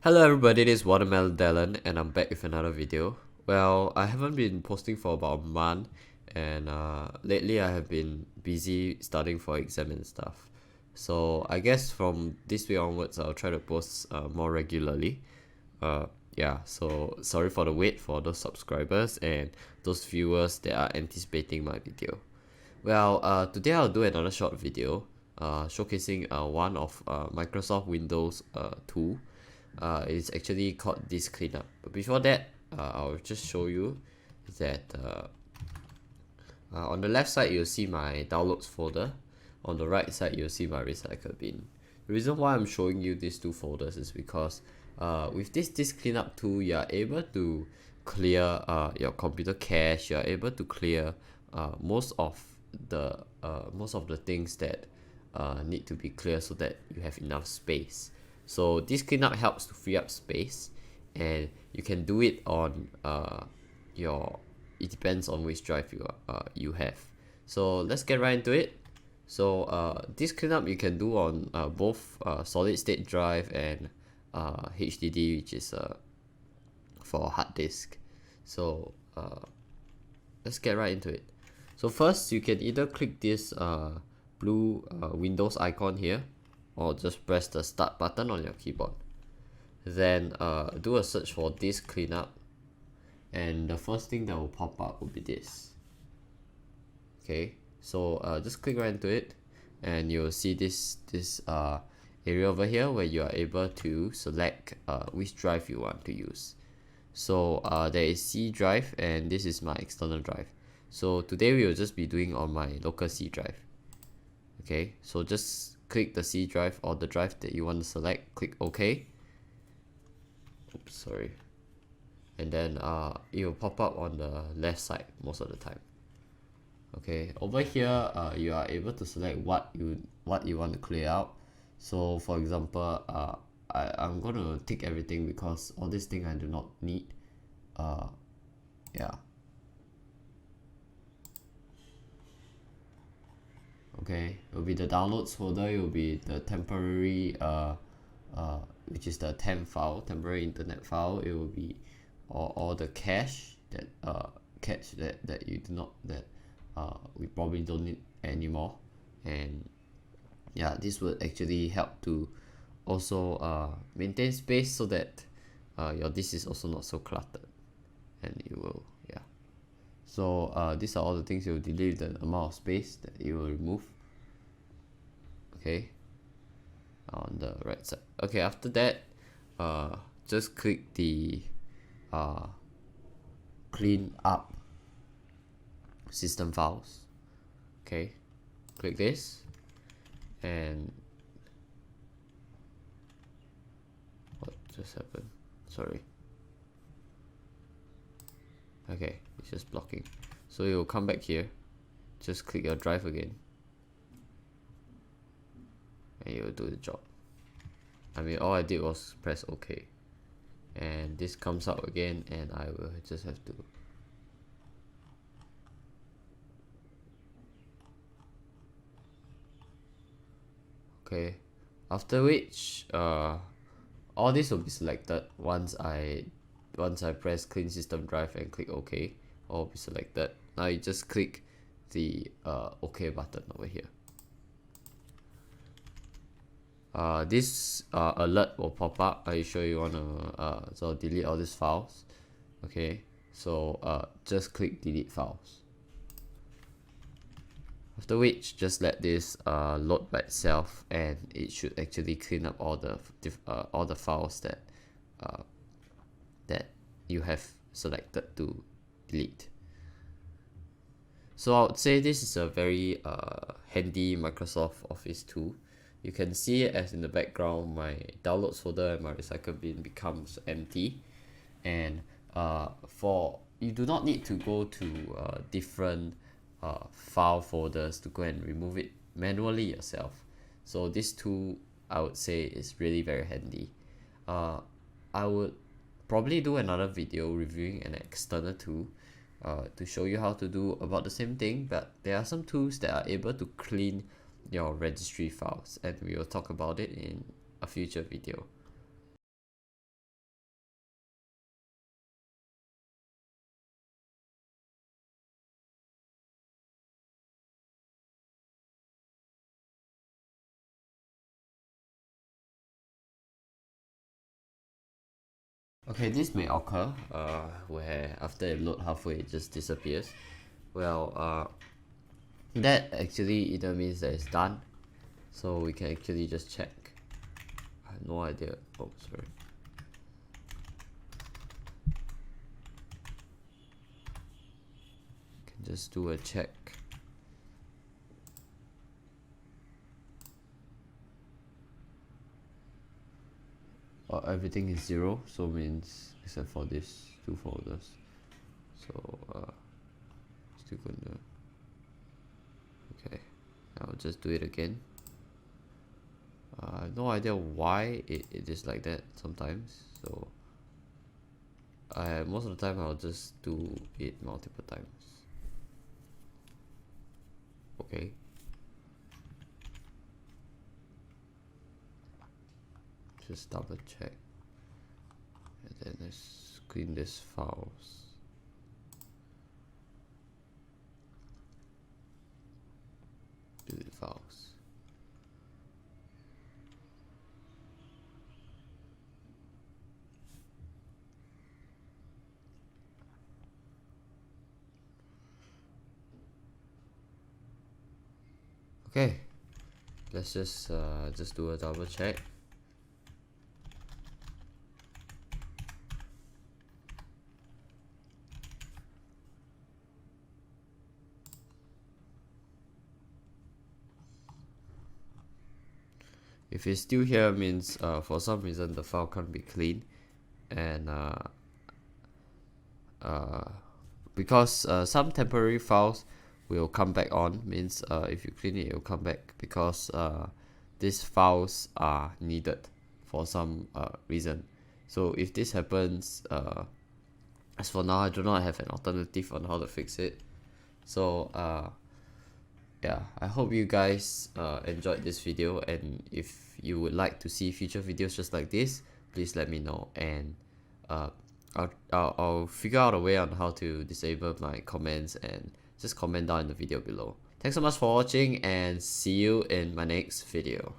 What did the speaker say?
Hello everybody, this is watermelondallon and I'm back with another video. Well, I haven't been posting for about a month and lately I have been busy studying for exam and stuff. So I guess from this week onwards I'll try to post more regularly. Uh, yeah, so sorry for the wait for those subscribers and those viewers that are anticipating my video. Well, today I'll do another short video showcasing one of Microsoft Windows tool. It's actually called disk cleanup. But before that, I'll just show you that on the left side you'll see my downloads folder. On the right side you'll see my recycle bin. The reason why I'm showing you these two folders is because with this disk cleanup tool, you are able to clear your computer cache. You are able to clear most of the things that need to be clear so that you have enough space. So this cleanup helps to free up space, and you can do it on it depends on which drive you have. So let's get right into it. So this cleanup you can do on both solid state drive and HDD, which is for hard disk. So let's get right into it. So first you can either click this blue Windows icon here, or just press the start button on your keyboard. Then do a search for disk cleanup, and the first thing that will pop up will be this. Okay, so just click right into it and you'll see this area over here where you are able to select which drive you want to use. So there is C drive and this is my external drive. So today we will just be doing on my local C drive. Okay, so just click the C drive or the drive that you want to select, click OK. Oops, sorry. And then it will pop up on the left side most of the time. Okay, over here you are able to select what you want to clear out. So for example, I'm gonna tick everything because all these things I do not need. Yeah. Okay, it will be the downloads folder. It will be the temporary which is the temp file, temporary internet file. It will be all the cache that that you do not we probably don't need anymore. And yeah, this will actually help to also maintain space so that your disk is also not so cluttered, and it will, yeah. So these are all the things you will delete, the amount of space that you will remove. Okay, on the right side. Okay, after that just click the clean up system files. Okay, click this, and what just happened? Sorry. Okay, it's just blocking. So you'll come back here, just click your drive again, and you'll do the job. I mean, all I did was press OK, and this comes out again, and I will just have to okay. After which all this will be selected once I press clean system drive and click OK. All will be selected. Now you just click the OK button over here. This alert will pop up. Are you sure you want to so delete all these files? Okay, so just click delete files. After which, just let this load by itself, and it should actually clean up all the files that that you have selected to delete. So I would say this is a very handy Microsoft Office tool. You can see it as in the background my downloads folder and my recycle bin becomes empty, and for you do not need to go to different file folders to go and remove it manually yourself. So this tool, I would say, is really very handy. I would probably do another video reviewing an external tool to show you how to do about the same thing, but there are some tools that are able to clean your registry files, and we will talk about it in a future video. Okay, this may occur where after it load halfway it just disappears. Well, that actually either means that it's done, so we can actually just check. I have no idea. Oh, sorry. Can just do a check. Everything is 0, so means except for these 2 folders. So still gonna, okay, I'll just do it again. I have no idea why it is like that sometimes, so most of the time I'll just do it multiple times. Okay, just double check, and then let's clean these files. Delete files. Okay, let's just do a double check. If it's still here, means for some reason the file can't be cleaned, and because some temporary files will come back on, means if you clean it, it will come back, because these files are needed for some reason. So if this happens, as for now I do not have an alternative on how to fix it. So yeah, I hope you guys enjoyed this video, and if you would like to see future videos just like this, please let me know, and I'll figure out a way on how to disable my comments, and just comment down in the video below. Thanks so much for watching, and see you in my next video.